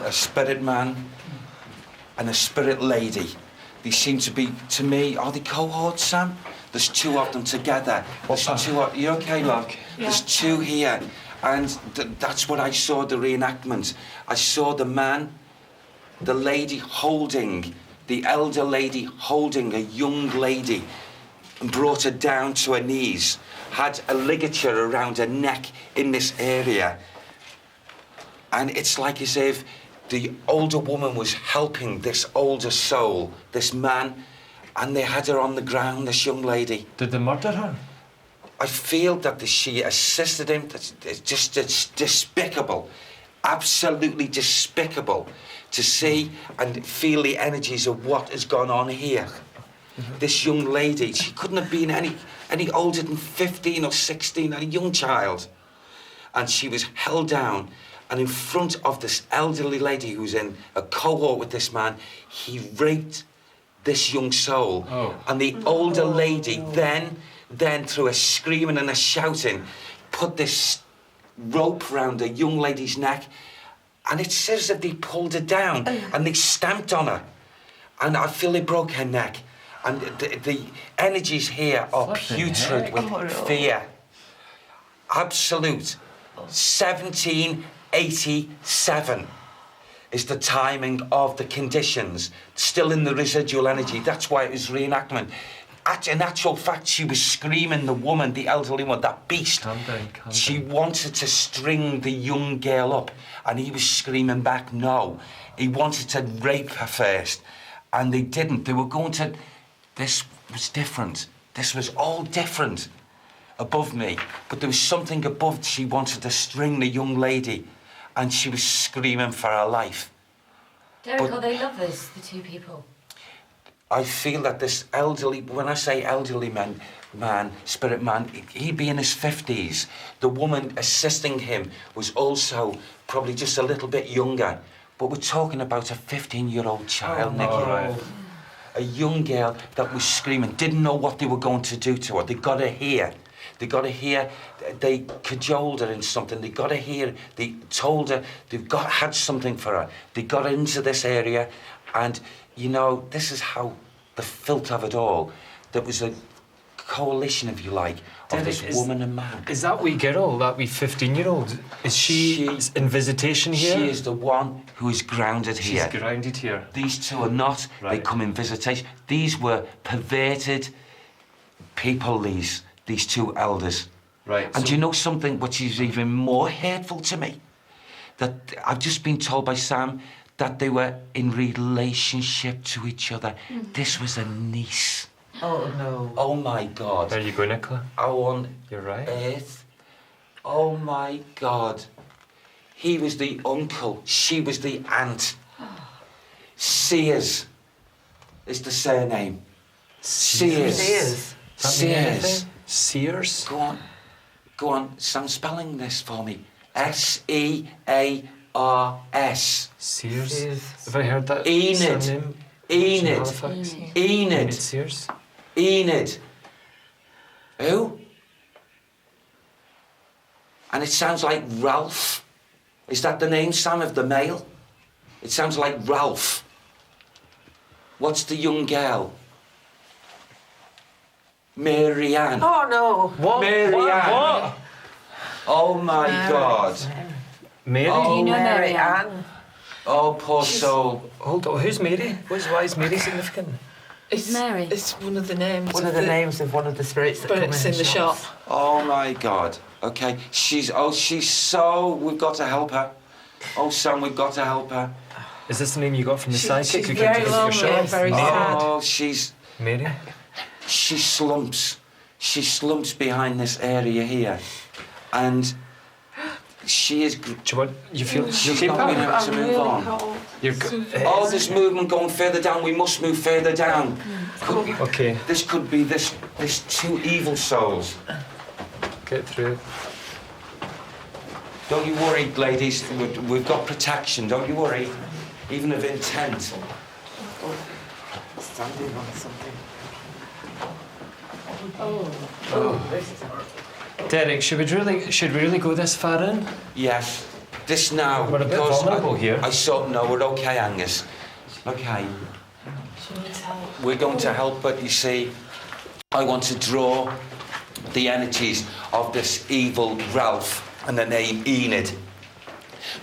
A spirit man and a spirit lady. They seem to be, to me, are they cohorts, Sam? There's two of them together. There's two of, you okay, love? Yeah. There's two here. And that's what I saw, the reenactment. I saw the man, the lady holding, the elder lady holding a young lady and brought her down to her knees, had a ligature around her neck in this area. And it's like as if the older woman was helping this older soul, this man, and they had her on the ground, this young lady. Did they murder her? I feel that she assisted him. It's just despicable, absolutely despicable to see and feel the energies of what has gone on here. Mm-hmm. This young lady, she couldn't have been any older than 15 or 16, a young child. And she was held down. And in front of this elderly lady who's in a cohort with this man, he raped this young soul. Oh. And the older lady then through a screaming and a shouting, put this rope round a young lady's neck. And it's as if they pulled her down and they stamped on her. And I feel they broke her neck. And the energies here are putrid with fear. Absolute. 1787 is the timing of the conditions, still in the residual energy. That's why it was reenactment. In actual fact, she was screaming, the woman, the elderly one, that beast. Calm down. She wanted to string the young girl up, and he was screaming back, no. He wanted to rape her first, and they didn't. They were going to... This was different. This was all different above me, but there was something above. She wanted to string the young lady, and she was screaming for her life. Derek, are they lovers, the two people? I feel that this elderly, when I say elderly man, spirit man, he'd be in his 50s. The woman assisting him was also probably just a little bit younger, but we're talking about a 15-year-old child, Nicky. Right. A young girl that was screaming, didn't know what they were going to do to her. They got her here. They got her here, they cajoled her in something, they got her here, they told her, had something for her. They got her into this area, and, you know, this is how the filth of it all, there was a coalition, if you like, of this woman and man. Is that wee girl, that wee 15-year-old, is she in visitation here? She is the one who is grounded here. She's grounded here. These two are not, they come in visitation. These were perverted people, these two elders. Right. And do you know something which is even more hateful to me? That I've just been told by Sam that they were in relationship to each other. This was a niece. Oh, no. Oh, my God. There you go, Nicola. Oh, on You're right. earth. Oh, my God. He was the uncle. She was the aunt. Sears is the surname. Sears. Sears. Sears. Sears? Go on, Sam, spelling this for me. S-E-A-R-S. Sears? Have I heard that Enid. surname? Enid. Enid Sears? Enid. Who? And it sounds like Ralph. Is that the name, Sam, of the male? It sounds like Ralph. What's the young girl? Mary Ann. Oh, no. What? Mary Ann. What? Oh, my God. Mary? Do you know Mary Mary Ann. Oh, poor soul. Hold on, who's Mary? Why is Mary significant? It's Mary. It's one of the names. One of the names of one of the spirits that come spirits in the shop. Oh, my God. Okay, she's so... We've got to help her. Oh, Sam, we've got to help her. Is this the name you got from the psychic? She's who came to very visit your lonely shop? and very sad. Oh, she's... Mary? She slumps. She slumps behind this area here. And she is... Do you want... You feel... She's keep not being her? able to move on. Oh, there's movement going further down. We must move further down. Okay. This could be this two evil souls. Get through it. Don't you worry, ladies. We've got protection. Don't you worry. Even of intent. Standing on something. Derek, should we really go this far in? Yes. this now. We're a bit because vulnerable here. I saw. No, we're okay, Angus. Okay. She needs help. We're going to help, but you see, I want to draw the energies of this evil Ralph and the name Enid.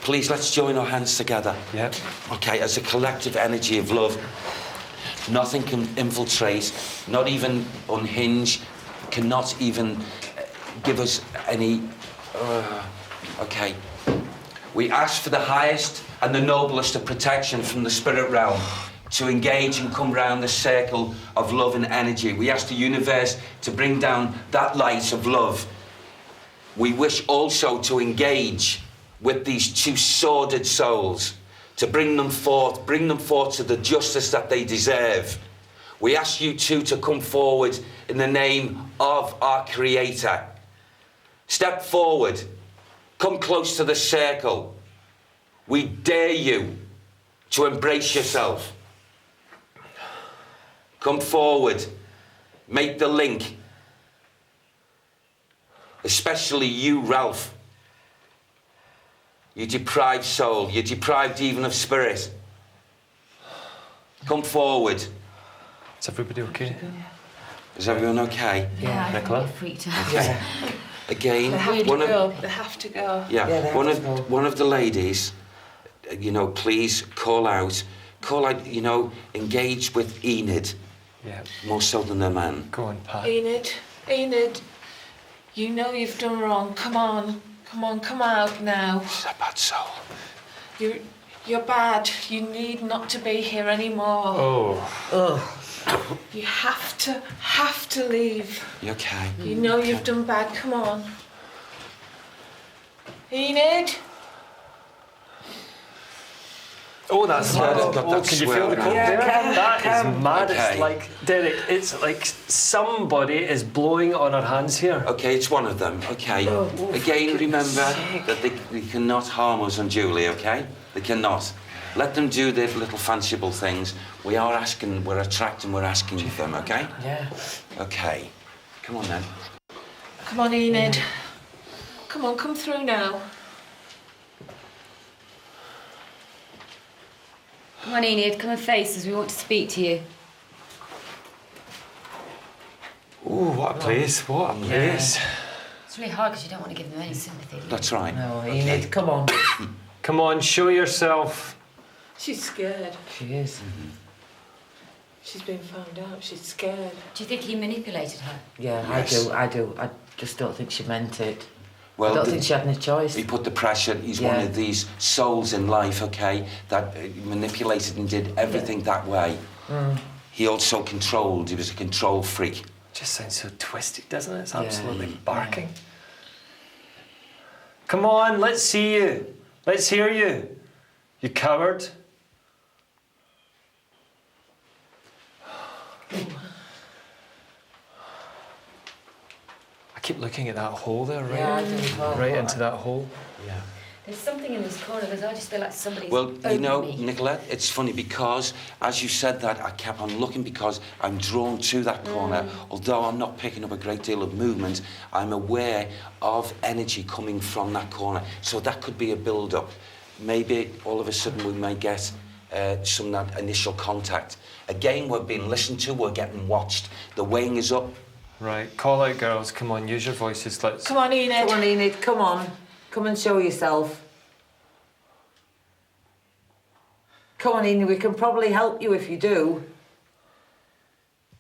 Please, let's join our hands together. Yep. Okay, as a collective energy of love. Nothing can infiltrate, not even unhinge, cannot even give us any... okay. We ask for the highest and the noblest of protection from the spirit realm to engage and come round the circle of love and energy. We ask the universe to bring down that light of love. We wish also to engage with these two sordid souls, to bring them forth to the justice that they deserve. We ask you two to come forward in the name of our Creator. Step forward, come close to the circle. We dare you to embrace yourself. Come forward, make the link. Especially you, Ralph. You deprived soul, you're deprived even of spirit. Come forward. Is everybody okay? Is everyone okay? Yeah, I Nicola? get freaked out. Okay. Again, They have to one go. of They have to go. yeah, Yeah, they one have of to go. one of the ladies, you know, please call out, you know, engage with Enid Yeah. more so than the man. Go on, Pat. Enid, you know you've done wrong. Come on, come out now. She's a bad soul. You're bad. You need not to be here anymore. Oh. You have to leave. You okay? You know you've done bad. Come on. Enid. Oh, that's Yeah, mad. they've got that Can you feel the swell cold now. there? Yeah, That is can. mad. Okay. It's like, Derek, it's like somebody is blowing on our hands here. Okay, it's one of them. Okay. Again, remember that they cannot harm us unduly. Okay, they cannot. Let them do their little fanciful things. We're asking of them. Okay. Yeah. Okay. Come on then. Come on, Enid. Come on, come through now. Come on, Enid, come and face us. We want to speak to you. Oh, what a place. What a place. It's really hard because you don't want to give them any sympathy. do you? That's right. No, Enid, come on. Come on, show yourself. She's scared. She is. She's been found out. She's scared. Do you think he manipulated her? Yeah, Yes. I do. I just don't think she meant it. Well, I don't think she had any choice. he put the pressure. He's one Yeah. of these souls in life, okay, that manipulated and did everything that way. He also controlled. He was a control freak. Just sounds so twisted, doesn't it? It's Yeah. absolutely barking. Come on, let's see you. Let's hear you. You coward. I keep looking at that hole there, right? Yeah, I do as well. Right into that hole. Yeah. There's something in this corner because I just feel like somebody's Well, you over know, me. Nicolette, it's funny because as you said that, I kept on looking because I'm drawn to that corner. Although I'm not picking up a great deal of movement, I'm aware of energy coming from that corner. So that could be a build-up. Maybe all of a sudden we may get some of that initial contact. Again, we're being listened to, we're getting watched. The weighing is up. Right, call out, girls. Come on, use your voices. Let's. Come on, Enid. Come on, Enid, come on. Come and show yourself. Come on, Enid, we can probably help you if you do.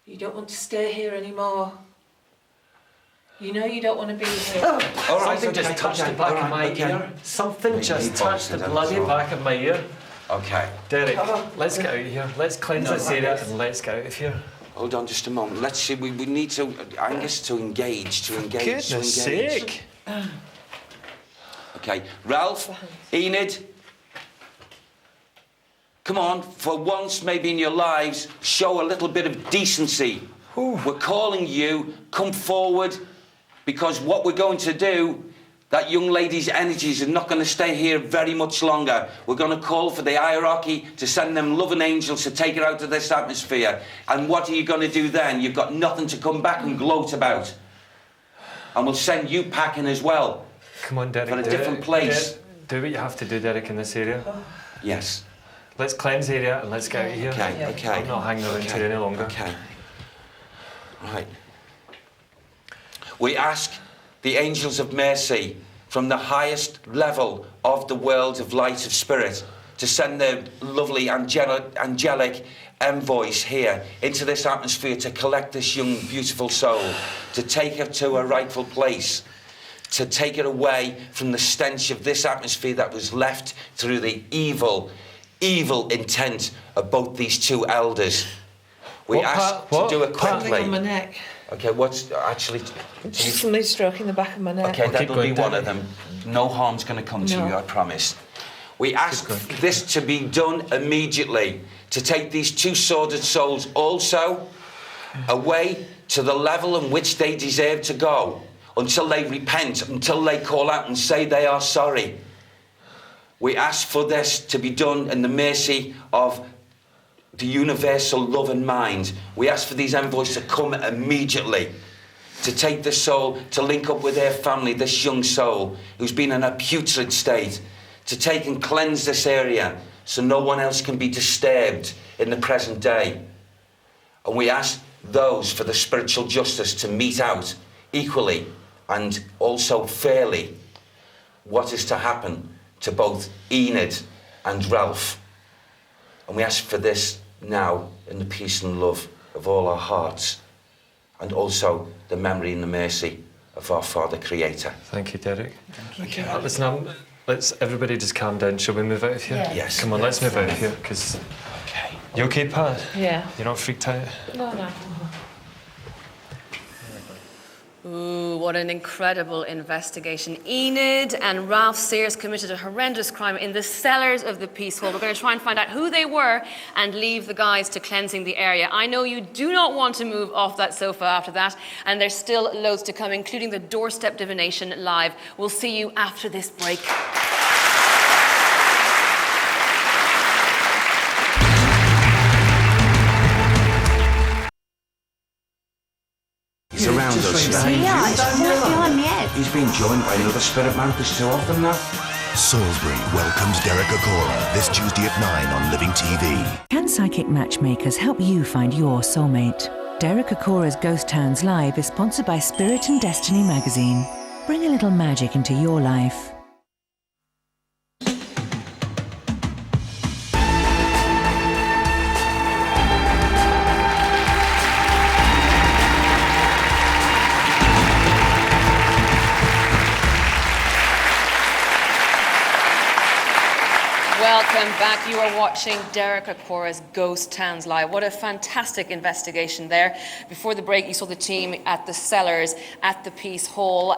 You don't want to stay here anymore. You know you don't want to be here. All right, Something just okay, touched okay, the back all of right, my okay. ear. Something Maybe just he touched the bolted it, bloody so- back of my ear. Okay. Derek, let's get out of here. Let's cleanse this area and let's get out of here. Hold on just a moment. Let's see, we need to, Angus, to engage. Goodness sake. Okay, Ralph, Enid, come on, for once maybe in your lives, show a little bit of decency. We're calling you, come forward, because what we're going to do, that young lady's energies are not going to stay here very much longer. We're going to call for the hierarchy to send them loving angels to take her out of this atmosphere. And what are you going to do then? You've got nothing to come back and gloat about. And we'll send you packing as well. Come on, Derek. For a different place. do what you have to do, Derek, in this area. Yes. Let's cleanse the area and let's get out of here. Okay, Yeah. okay. I'm not hanging around here any longer. Okay. Right. We ask the angels of mercy from the highest level of the world of light of spirit to send their lovely angelic envoys here into this atmosphere to collect this young, beautiful soul, to take her to her rightful place, to take it away from the stench of this atmosphere that was left through the evil intent of both these two elders. We What ask part- to do it what- Something on my quickly. neck. Okay, what's actually... Just somebody stroking the back of my neck. Okay, Keep that'll be going, one Danny. of them. No harm's going to come to No. you, I promise. We ask this to be done immediately, to take these two sordid souls also away to the level in which they deserve to go, until they repent, until they call out and say they are sorry. We ask for this to be done in the mercy of the universal love and mind. We ask for these envoys to come immediately, to take the soul, to link up with their family, this young soul who's been in a putrid state, to take and cleanse this area so no one else can be disturbed in the present day. And we ask those for the spiritual justice to mete out equally and also fairly what is to happen to both Enid and Ralph. And we ask for this now in the peace and love of all our hearts, and also the memory and the mercy of our Father Creator. Thank you, Derek. Thank you. Listen, let's everybody just calm down. Shall we move out of here? Yeah. Yes. Come on, let's move out of here, because... Okay. You okay, Pat? Yeah. You're not freaked out? No. Ooh, what an incredible investigation. Enid and Ralph Sears committed a horrendous crime in the cellars of the Peace Hall. We're going to try and find out who they were and leave the guys to cleansing the area. I know you do not want to move off that sofa after that, and there's still loads to come, including the doorstep divination live. We'll see you after this break. He's around us. Yeah, it's right behind me head. He's been joined by another spirit man. There's two of them now. Salisbury welcomes Derek Acorah this Tuesday at 9 on Living TV. Can psychic matchmakers help you find your soulmate? Derek Acorah's Ghost Towns Live is sponsored by Spirit and Destiny magazine. Bring a little magic into your life. Welcome back. You are watching Derek Acorah's Ghost Towns Live. What a fantastic investigation there. Before the break, you saw the team at the cellars at the Peace Hall.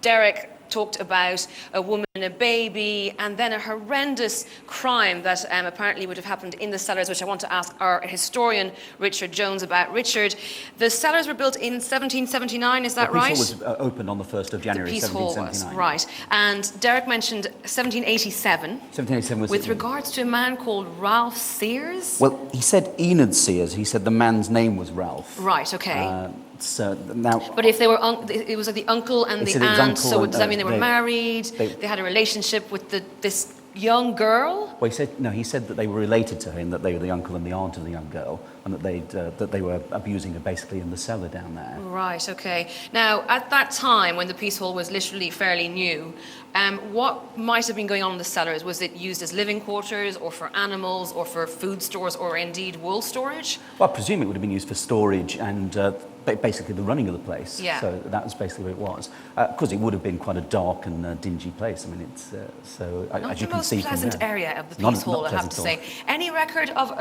Derek talked about a woman and a baby, and then a horrendous crime that apparently would have happened in the cellars, which I want to ask our historian, Richard Jones, about. Richard, the cellars were built in 1779, is that right? The Peace Hall was opened on the 1st of January, The Peace Hall was, 1779. right. And Derek mentioned 1787. 1787 was... With regards to a man called Ralph Sears? Well, he said Enid Sears. He said the man's name was Ralph. Right, okay. So now... But if they were, it was like the uncle and He the said it was aunt, uncle so and, does that mean they were married? they- They had a relationship with this young girl? Well, he said that they were related to him, that they were the uncle and the aunt of the young girl, and that they were abusing her basically in the cellar down there. Right, okay. Now, at that time, when the Peace Hall was literally fairly new, what might have been going on in the cellars? Was it used as living quarters, or for animals, or for food stores, or indeed wool storage? Well, I presume it would have been used for storage and basically the running of the place. Yeah. So that was basically what it was. Because it would have been quite a dark and dingy place. I mean, it's Not as you the can most see from pleasant there. area of the Not- Peace Hall, not I have to say. pleasant Any record of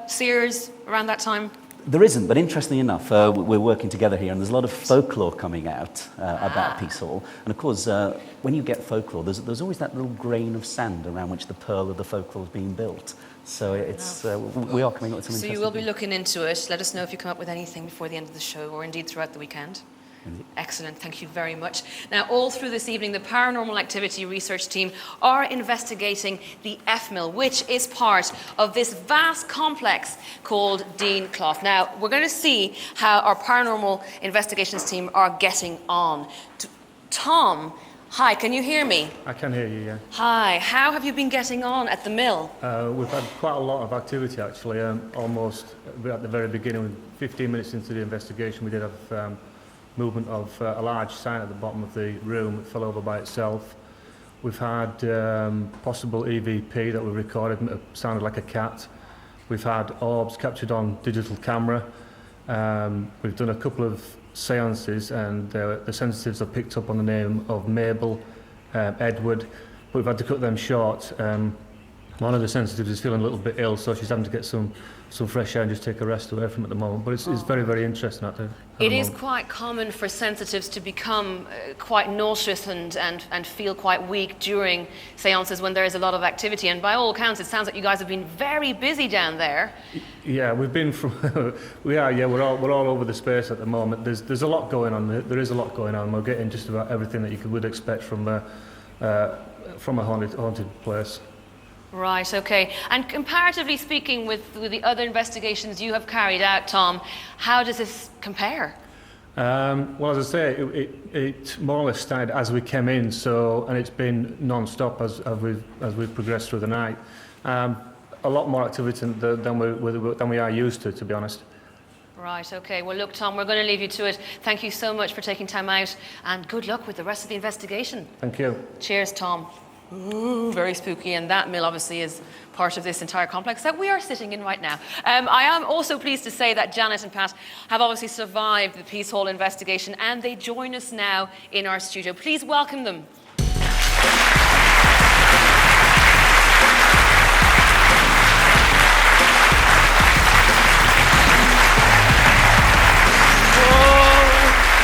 Sears around that time? There isn't, but interestingly enough, we're working together here, and there's a lot of folklore coming out about Peace Hall. And of course, when you get folklore, there's always that little grain of sand around which the pearl of the folklore is being built. So it's we are coming up with some So interesting you will be things. looking into it. Let us know if you come up with anything before the end of the show, or indeed throughout the weekend. Excellent, thank you very much. Now, all through this evening, the Paranormal Activity Research Team are investigating the F-mill, which is part of this vast complex called Dean Clough. Now, we're going to see how our Paranormal Investigations team are getting on. Tom Hi, can you hear me? I can hear you, yeah. Hi, how have you been getting on at the mill? We've had quite a lot of activity, actually. Almost at the very beginning, 15 minutes into the investigation, we did have movement of a large sign at the bottom of the room. It fell over by itself. We've had possible EVP that we recorded, it sounded like a cat. We've had orbs captured on digital camera. We've done a couple of seances, and the sensitives have picked up on the name of Mabel, Edward, but we've had to cut them short. One of the sensitives is feeling a little bit ill, so she's having to get some fresh air and just take a rest away from it at the moment. But it's very, very interesting at the It is moment. quite common for sensitives to become quite nauseous and feel quite weak during seances when there is a lot of activity. And by all accounts, it sounds like you guys have been very busy down there. Yeah, we've been from we're all over the space at the moment. There's a lot going on. There is a lot going on. We're getting just about everything that you would expect from a haunted place. Right, okay. And comparatively speaking with the other investigations you have carried out, Tom, how does this compare? Well, as I say, it more or less started as we came in, and it's been non-stop as we've progressed through the night. A lot more activity than we are used to be honest. Right, okay. Well, look, Tom, we're going to leave you to it. Thank you so much for taking time out, and good luck with the rest of the investigation. Thank you. Cheers, Tom. Ooh, very spooky, and that mill obviously is part of this entire complex that we are sitting in right now. I am also pleased to say that Janet and Pat have obviously survived the Peace Hall investigation, and they join us now in our studio. Please welcome them.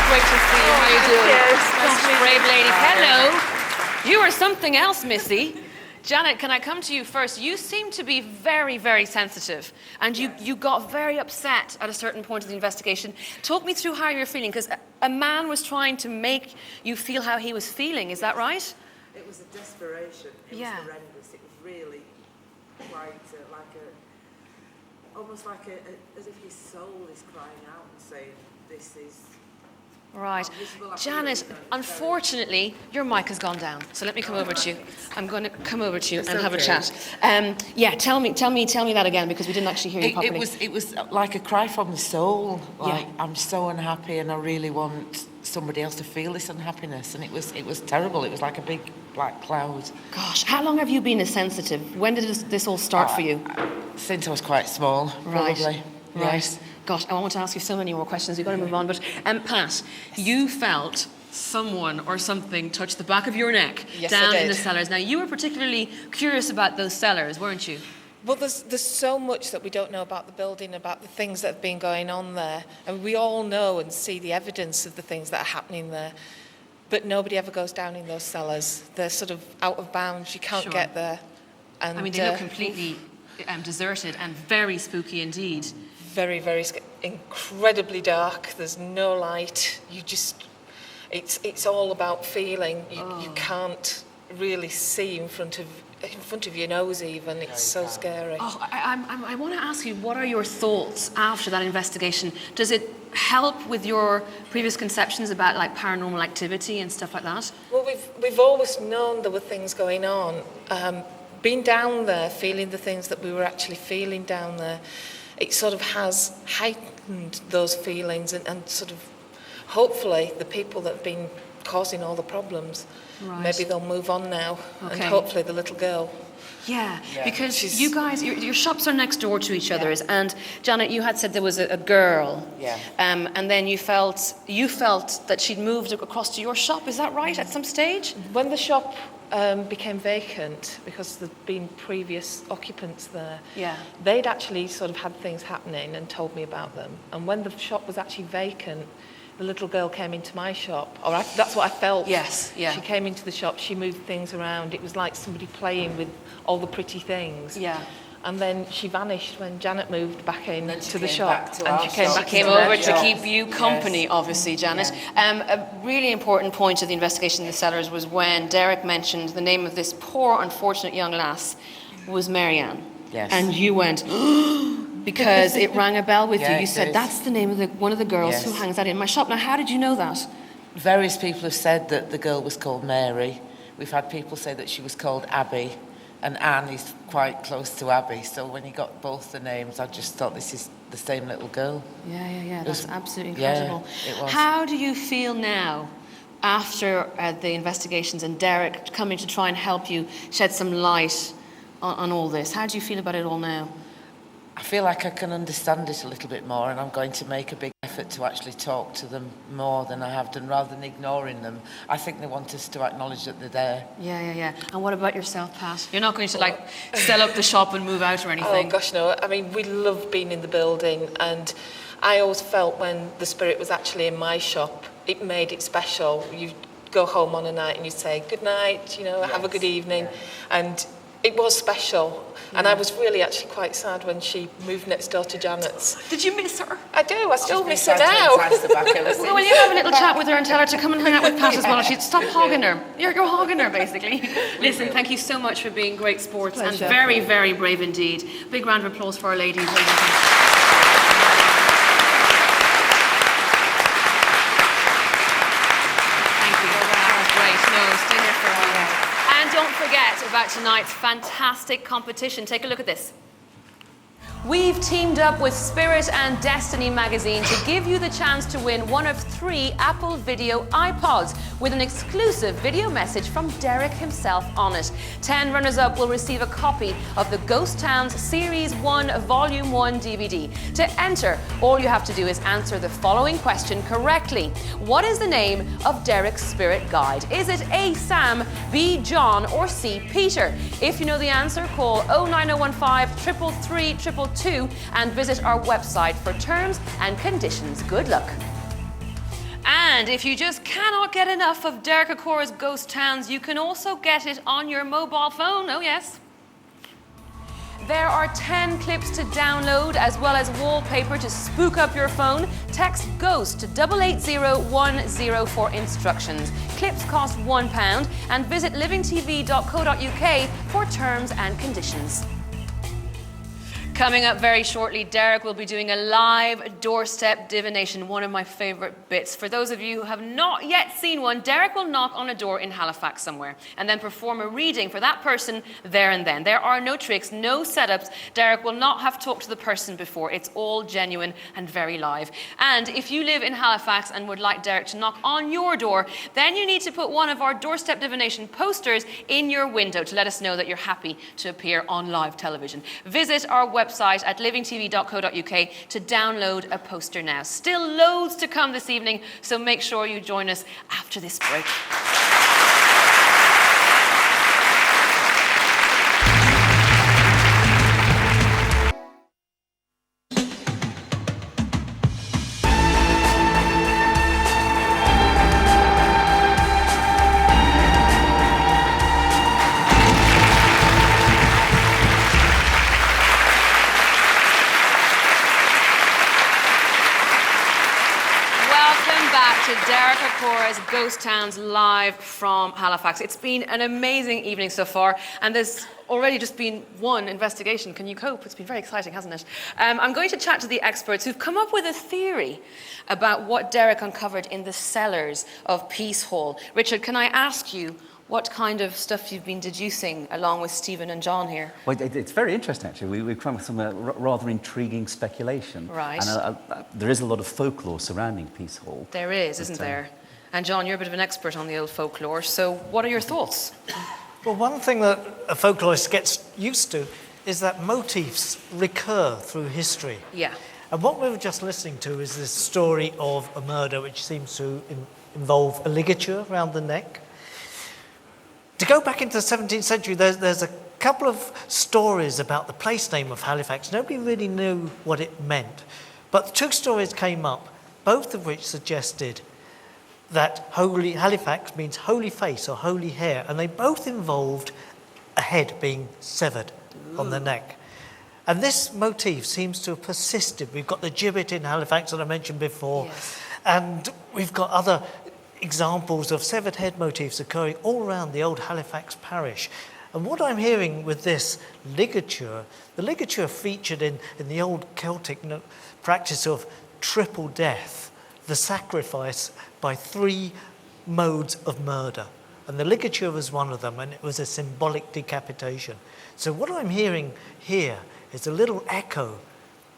Great to see you. How are you doing? Gosh, brave lady. Hello. You are something else, Missy. Janet, can I come to you first? You seem to be very, very sensitive, and you got very upset at a certain point of the investigation. Talk me through how you're feeling, because a man was trying to make you feel how he was feeling. Is that right? It was a desperation. It was horrendous. It was really quite almost like as if his soul is crying out and saying, "This is." Right. Janet, unfortunately, your mic has gone down. So let me come over to you. I'm going to come over to you and have a chat. Yeah, tell me that again, because we didn't actually hear you properly. It was like a cry from the soul. Like, I'm so unhappy, and I really want somebody else to feel this unhappiness. And it was terrible. It was like a big black cloud. Gosh, how long have you been a sensitive? When did this all start for you? Since I was quite small, probably. Right. Yes. Gosh, I want to ask you so many more questions. We've got to move on. But Pat, you felt someone or something touch the back of your neck down in the cellars. Now, you were particularly curious about those cellars, weren't you? Well, there's so much that we don't know about the building, about the things that have been going on there. And we all know and see the evidence of the things that are happening there. But nobody ever goes down in those cellars. They're sort of out of bounds. You can't get there. And, I mean, they look completely deserted and very spooky indeed. Very, very incredibly dark. There's no light. It's all about feeling. You can't really see in front of your nose even. It's so scary. Oh, I want to ask you, what are your thoughts after that investigation? Does it help with your previous conceptions about like paranormal activity and stuff like that? Well, we've always known there were things going on. Being down there, feeling the things that we were actually feeling down there, it sort of has heightened those feelings and sort of, hopefully, the people that have been causing all the problems, maybe they'll move on now, and hopefully the little girl. Yeah, because you guys, your shops are next door to each other's, and Janet, you had said there was a girl, and then you felt that she'd moved across to your shop. Is that right? At some stage, when the shop became vacant because there'd been previous occupants there. They'd actually sort of had things happening and told me about them. And when the shop was actually vacant, the little girl came into my shop, that's what I felt. Yes, yeah. She came into the shop, she moved things around. It was like somebody playing with all the pretty things. Yeah. And then she vanished when Janet moved back in to the shop. And she came over to keep you company, obviously, Janet. A really important point of the investigation in the cellars was when Derek mentioned the name of this poor, unfortunate young lass was Marianne. Yes. And you went, because it rang a bell with you. You said, that's the name of one of the girls who hangs out in my shop. Now, how did you know that? various people have said that the girl was called Mary. We've had people say that she was called Abby, and Anne is quite close to Abby. So when you got both the names, I just thought this is the same little girl. Yeah. That's absolutely Yeah, incredible. it was. How do you feel now after the investigations and Derek coming to try and help you shed some light on all this? How do you feel about it all now? I feel like I can understand it a little bit more, and I'm going to make a big effort to actually talk to them more than I have done, rather than ignoring them. I think they want us to acknowledge that they're there. Yeah. And what about yourself, Pat? You're not going to like sell up the shop and move out or anything? Oh gosh, no. I mean, we love being in the building, and I always felt when the spirit was actually in my shop, it made it special. You go home on a night and you say good night, have a good evening, and it was special. And I was really actually quite sad when she moved next door to Janet's. Did you miss her? I do. I still miss her now. Well, will you have a little chat with her and tell her to come and hang out with Pat as well? She'd stop hogging her. You're hogging her, basically. Listen, thank you so much for being great sports and very, very brave indeed. Big round of applause for our ladies. Don't forget about tonight's fantastic competition. Take a look at this. We've teamed up with Spirit and Destiny magazine to give you the chance to win one of 3 Apple Video iPods with an exclusive video message from Derek himself on it. 10 runners-up will receive a copy of the Ghost Towns Series 1 Volume 1 DVD. To enter, all you have to do is answer the following question correctly. What is the name of Derek's spirit guide? Is it A. Sam, B. John, or C. Peter? If you know the answer, call 09015 333 222 and visit our website for terms and conditions. Good luck. And if you just cannot get enough of Derek Acorah's Ghost Towns, you can also get it on your mobile phone. Oh yes. There are 10 clips to download as well as wallpaper to spook up your phone. Text GHOST to 880110 for instructions. Clips cost £1 and visit livingtv.co.uk for terms and conditions. Coming up very shortly, Derek will be doing a live doorstep divination, one of my favourite bits. For those of you who have not yet seen one, Derek will knock on a door in Halifax somewhere and then perform a reading for that person there and then. There are no tricks, no setups. Derek will not have talked to the person before. It's all genuine and very live. And if you live in Halifax and would like Derek to knock on your door, then you need to put one of our doorstep divination posters in your window to let us know that you're happy to appear on live television. Visit our website at livingtv.co.uk to download a poster now. Still loads to come this evening, so make sure you join us after this break. Derek Acorah's Ghost Towns live from Halifax. It's been an amazing evening so far, and there's already just been one investigation. Can you cope? It's been very exciting, hasn't it? I'm going to chat to the experts who've come up with a theory about what Derek uncovered in the cellars of Peace Hall. Richard, can I ask you what kind of stuff you've been deducing along with Stephen and John here? Well, it's very interesting, actually. We've come with some rather intriguing speculation. Right. And there is a lot of folklore surrounding Peace Hall. There is, isn't there? And John, you're a bit of an expert on the old folklore, so what are your thoughts? Well, one thing that a folklorist gets used to is that motifs recur through history. Yeah. And what we were just listening to is this story of a murder which seems to involve a ligature around the neck. To go back into the 17th century, there's a couple of stories about the place name of Halifax. Nobody really knew what it meant. But 2 stories came up, both of which suggested that Halifax means holy face or holy hair, and they both involved a head being severed on the neck. And this motif seems to have persisted. We've got the gibbet in Halifax that I mentioned before, yes. And we've got other examples of severed head motifs occurring all around the old Halifax parish. And what I'm hearing with this ligature, the ligature featured in the old Celtic practice of triple death, the sacrifice by 3 modes of murder. And the ligature was one of them, and it was a symbolic decapitation. So what I'm hearing here is a little echo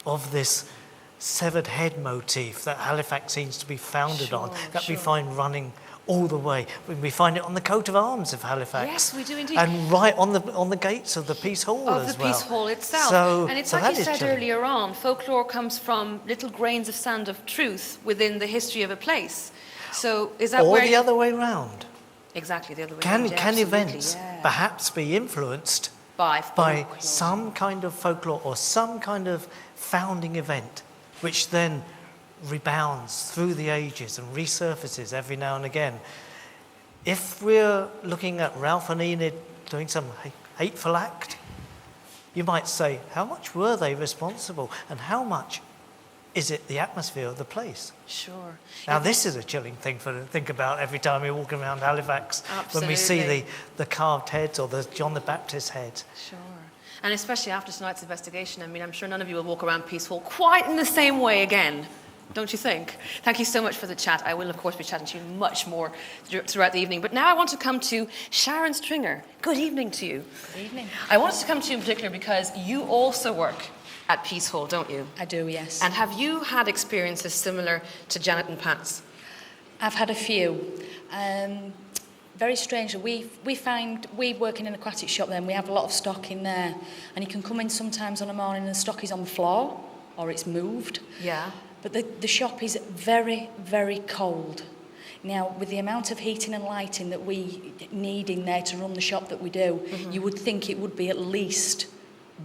of this severed head motif that Halifax seems to be founded on, that we find running all the way. We find it on the coat of arms of Halifax. Yes, we do indeed. And right on the gates of the Peace Hall as well. Of the Peace Hall itself. And it's like you said earlier on, folklore comes from little grains of sand of truth within the history of a place. So is that or where... the other way round. Exactly, the other way around. Can events perhaps be influenced by some kind of folklore or some kind of founding event, which then rebounds through the ages and resurfaces every now and again? If we're looking at Ralph and Enid doing some hateful act, you might say, how much were they responsible, and how much is it the atmosphere of the place? Sure. Now, this is a chilling thing to think about every time we walk around Halifax. Absolutely. When we see the carved heads or the John the Baptist head. Sure. And especially after tonight's investigation, I mean, I'm sure none of you will walk around Peace Hall quite in the same way again, don't you think? Thank you so much for the chat. I will, of course, be chatting to you much more throughout the evening. But now I want to come to Sharon Stringer. Good evening to you. Good evening. I wanted to come to you in particular because you also work at Peace Hall, don't you? I do, yes. And have you had experiences similar to Janet and Pat's? I've had a few. Very strangely, we work in an aquatic shop then, we have a lot of stock in there, and you can come in sometimes on a morning and the stock is on the floor, or it's moved. Yeah. But the shop is very, very cold. Now, with the amount of heating and lighting that we need in there to run the shop that we do, you would think it would be at least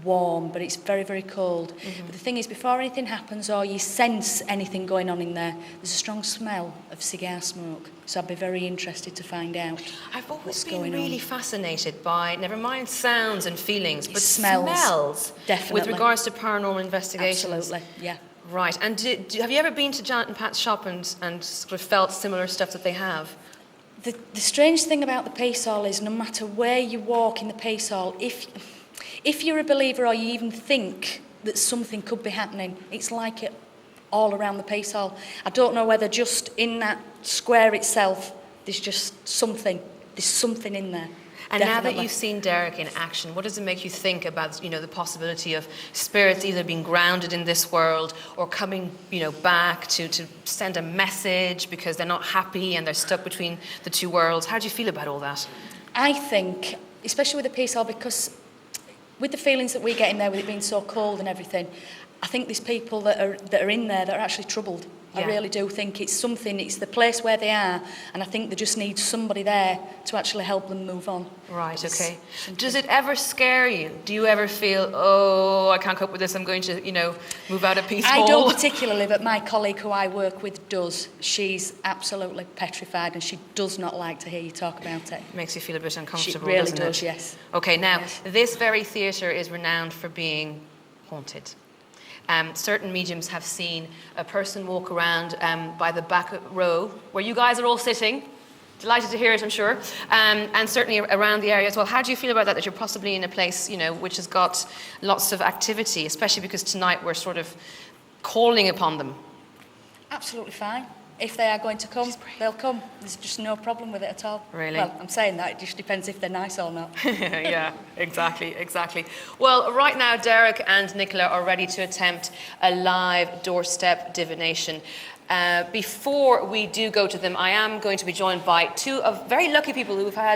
warm, but it's very, very cold. But the thing is, before anything happens or you sense anything going on in there, there's a strong smell of cigar smoke. So I'd be very interested to find out. I've always been really fascinated by, never mind sounds and feelings, but smells. Definitely. With regards to paranormal investigations. Absolutely, yeah. Right, and have you ever been to Janet and Pat's shop and sort of felt similar stuff that they have? The strange thing about the Peace Hall is no matter where you walk in the Peace Hall, if you're a believer or you even think that something could be happening, it's like it all around the Peace Hall. I don't know whether just in that square itself, there's just something. There's something in there. And now that you've seen Derek in action, what does it make you think about, the possibility of spirits either being grounded in this world or coming, back to send a message because they're not happy and they're stuck between the two worlds? How do you feel about all that? I think, especially with the Peace Hall, because with the feelings that we get in there, with it being so cold and everything, I think there's people that are in there that are actually troubled. I really do think it's the place where they are, and I think they just need somebody there to actually help them move on. Right, okay. Does it ever scare you? Do you ever feel, oh, I can't cope with this, I'm going to, move out of Peace Hall? I don't particularly, but my colleague who I work with does. She's absolutely petrified, and she does not like to hear you talk about it. Makes you feel a bit uncomfortable, she really doesn't does, it? yes. Okay, now, this very theatre is renowned for being haunted. Certain mediums have seen a person walk around by the back row, where you guys are all sitting. Delighted to hear it, I'm sure. And certainly around the area as well. How do you feel about that you're possibly in a place, which has got lots of activity, especially because tonight we're sort of calling upon them? Absolutely fine. If they are going to come, they'll come. There's just no problem with it at all. Really? Well, I'm saying that, it just depends if they're nice or not. Yeah, exactly. Well, right now, Derek and Nicola are ready to attempt a live doorstep divination. Before we do go to them, I am going to be joined by two of very lucky people who've had